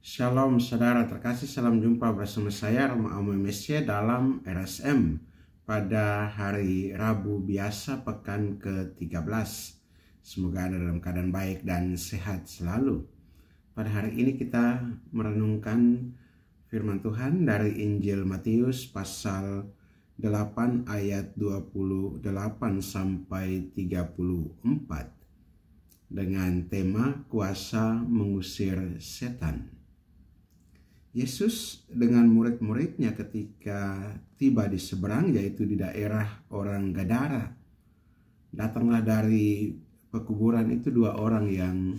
Shalom saudara terkasih, salam jumpa bersama saya Roma Amo Mesya dalam RSM pada hari Rabu biasa pekan ke-13. Semoga Anda dalam keadaan baik dan sehat selalu. Pada hari ini kita merenungkan firman Tuhan dari Injil Matius pasal 8 ayat 28 sampai 34 dengan tema kuasa mengusir setan. Yesus dengan murid-muridnya ketika tiba di seberang, yaitu di daerah orang Gadara, datanglah dari pekuburan itu dua orang yang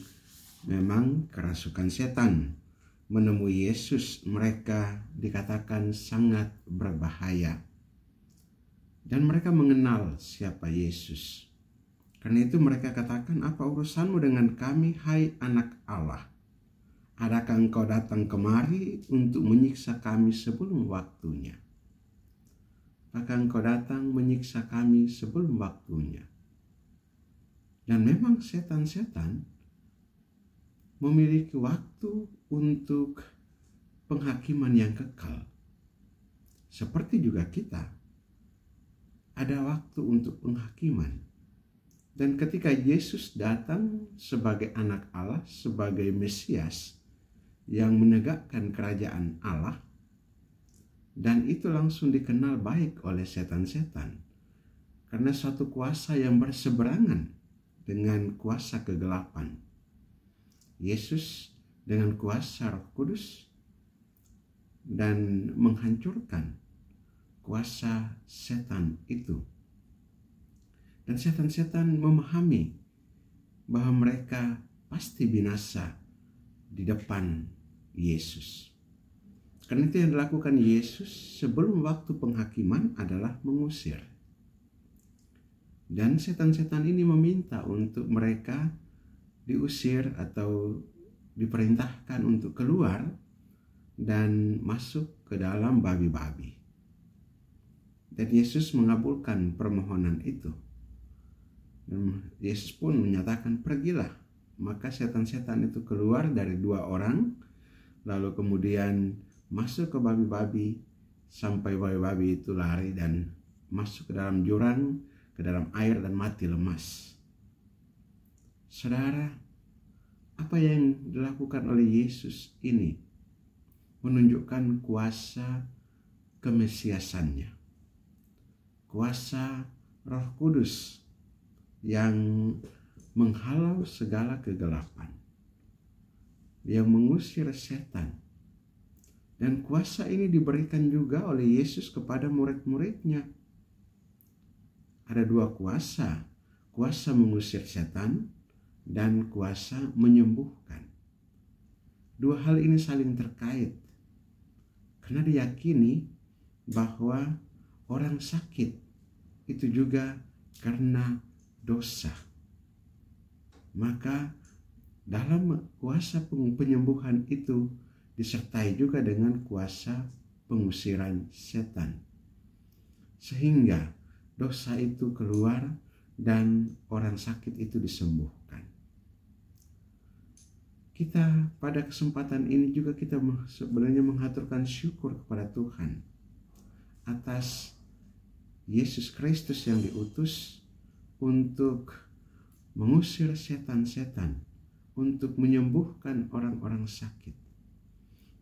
memang kerasukan setan menemui Yesus. Mereka dikatakan sangat berbahaya dan mereka mengenal siapa Yesus. Karena itu mereka katakan, "Apa urusanmu dengan kami, hai anak Allah? Adakah engkau datang kemari untuk menyiksa kami sebelum waktunya?" Apakah engkau datang menyiksa kami sebelum waktunya? Dan memang setan-setan memiliki waktu untuk penghakiman yang kekal. Seperti juga kita, ada waktu untuk penghakiman. Dan ketika Yesus datang sebagai anak Allah, sebagai Mesias yang menegakkan kerajaan Allah, dan itu langsung dikenal baik oleh setan-setan karena suatu kuasa yang berseberangan dengan kuasa kegelapan. Yesus dengan kuasa Roh Kudus dan menghancurkan kuasa setan itu. Dan setan-setan memahami bahwa mereka pasti binasa di depan Yesus. Karena itu yang dilakukan Yesus sebelum waktu penghakiman adalah mengusir. Dan setan-setan ini meminta untuk mereka diusir atau diperintahkan untuk keluar dan masuk ke dalam babi-babi. Dan Yesus mengabulkan permohonan itu. Dan Yesus pun menyatakan, "Pergilah." Maka setan-setan itu keluar dari dua orang, lalu kemudian masuk ke babi-babi, sampai babi-babi itu lari dan masuk ke dalam jurang, ke dalam air dan mati lemas. Saudara, apa yang dilakukan oleh Yesus ini menunjukkan kuasa kemesiasannya, kuasa Roh Kudus yang menghalau segala kegelapan, yang mengusir setan. Dan kuasa ini diberikan juga oleh Yesus kepada murid-muridnya. Ada dua kuasa, kuasa mengusir setan dan kuasa menyembuhkan. Dua hal ini saling terkait, karena diyakini bahwa orang sakit itu juga karena dosa. Maka dalam kuasa penyembuhan itu disertai juga dengan kuasa pengusiran setan. Sehingga dosa itu keluar dan orang sakit itu disembuhkan. Kita pada kesempatan ini juga kita sebenarnya menghaturkan syukur kepada Tuhan atas Yesus Kristus yang diutus untuk mengusir setan-setan, untuk menyembuhkan orang-orang sakit.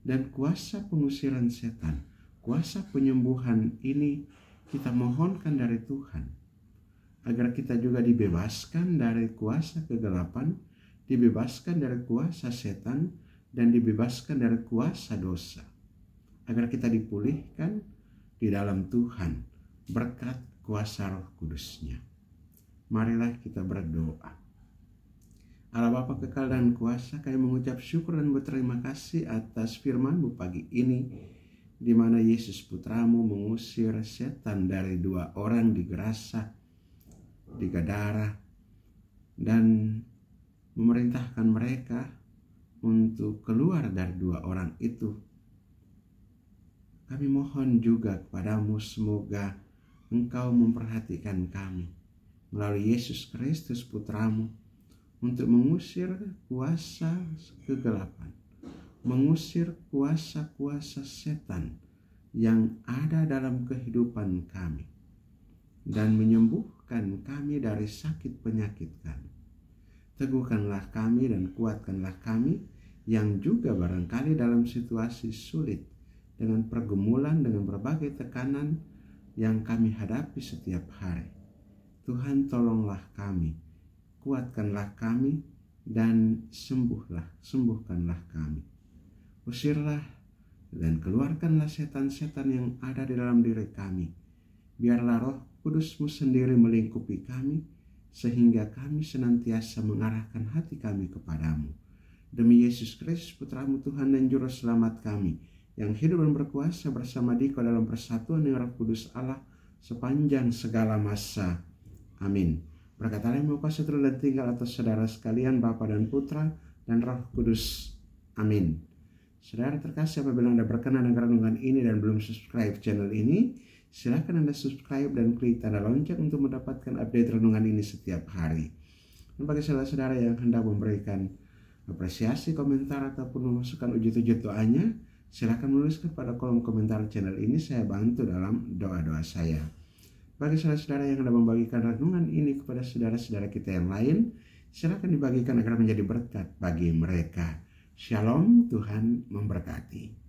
Dan kuasa pengusiran setan, kuasa penyembuhan ini kita mohonkan dari Tuhan, agar kita juga dibebaskan dari kuasa kegelapan, dibebaskan dari kuasa setan, dan dibebaskan dari kuasa dosa, agar kita dipulihkan di dalam Tuhan berkat kuasa Roh Kudus-Nya. Marilah kita berdoa. Allah Bapa kekal dan kuasa, kami mengucap syukur dan berterima kasih atas firman-Mu pagi ini, di mana Yesus Putramu mengusir setan dari dua orang di Gerasa, di Gadara, dan memerintahkan mereka untuk keluar dari dua orang itu. Kami mohon juga kepadamu, semoga Engkau memperhatikan kami melalui Yesus Kristus Putramu untuk mengusir kuasa kegelapan, mengusir kuasa-kuasa setan yang ada dalam kehidupan kami dan menyembuhkan kami dari sakit penyakit kami. Teguhkanlah kami dan kuatkanlah kami yang juga barangkali dalam situasi sulit dengan pergumulan, dengan berbagai tekanan yang kami hadapi setiap hari. Tuhan, tolonglah kami, kuatkanlah kami, dan sembuhkanlah kami. Usirlah dan keluarkanlah setan-setan yang ada di dalam diri kami. Biarlah Roh Kudus-Mu sendiri melingkupi kami, sehingga kami senantiasa mengarahkan hati kami kepadamu. Demi Yesus Kristus, Putra-Mu Tuhan dan Juru Selamat kami, yang hidup dan berkuasa bersama Dikau dalam persatuan dengan Roh Kudus Allah sepanjang segala masa. Amin. Berkat Allah yang Maha Kuasa turun dan tinggal atas saudara sekalian, Bapa dan Putra dan Roh Kudus. Amin. Saudara terkasih, apabila Anda berkenan dengan renungan ini dan belum subscribe channel ini, silakan Anda subscribe dan klik tanda lonceng untuk mendapatkan update renungan ini setiap hari. Dan bagi saudara-saudara yang hendak memberikan apresiasi, komentar, ataupun memasukkan wujud-wujud doanya, silakan menuliskan pada kolom komentar channel ini. Saya bantu dalam doa-doa saya. Bagi saudara-saudara yang hendak membagikan renungan ini kepada saudara-saudara kita yang lain, silakan dibagikan agar menjadi berkat bagi mereka. Shalom, Tuhan memberkati.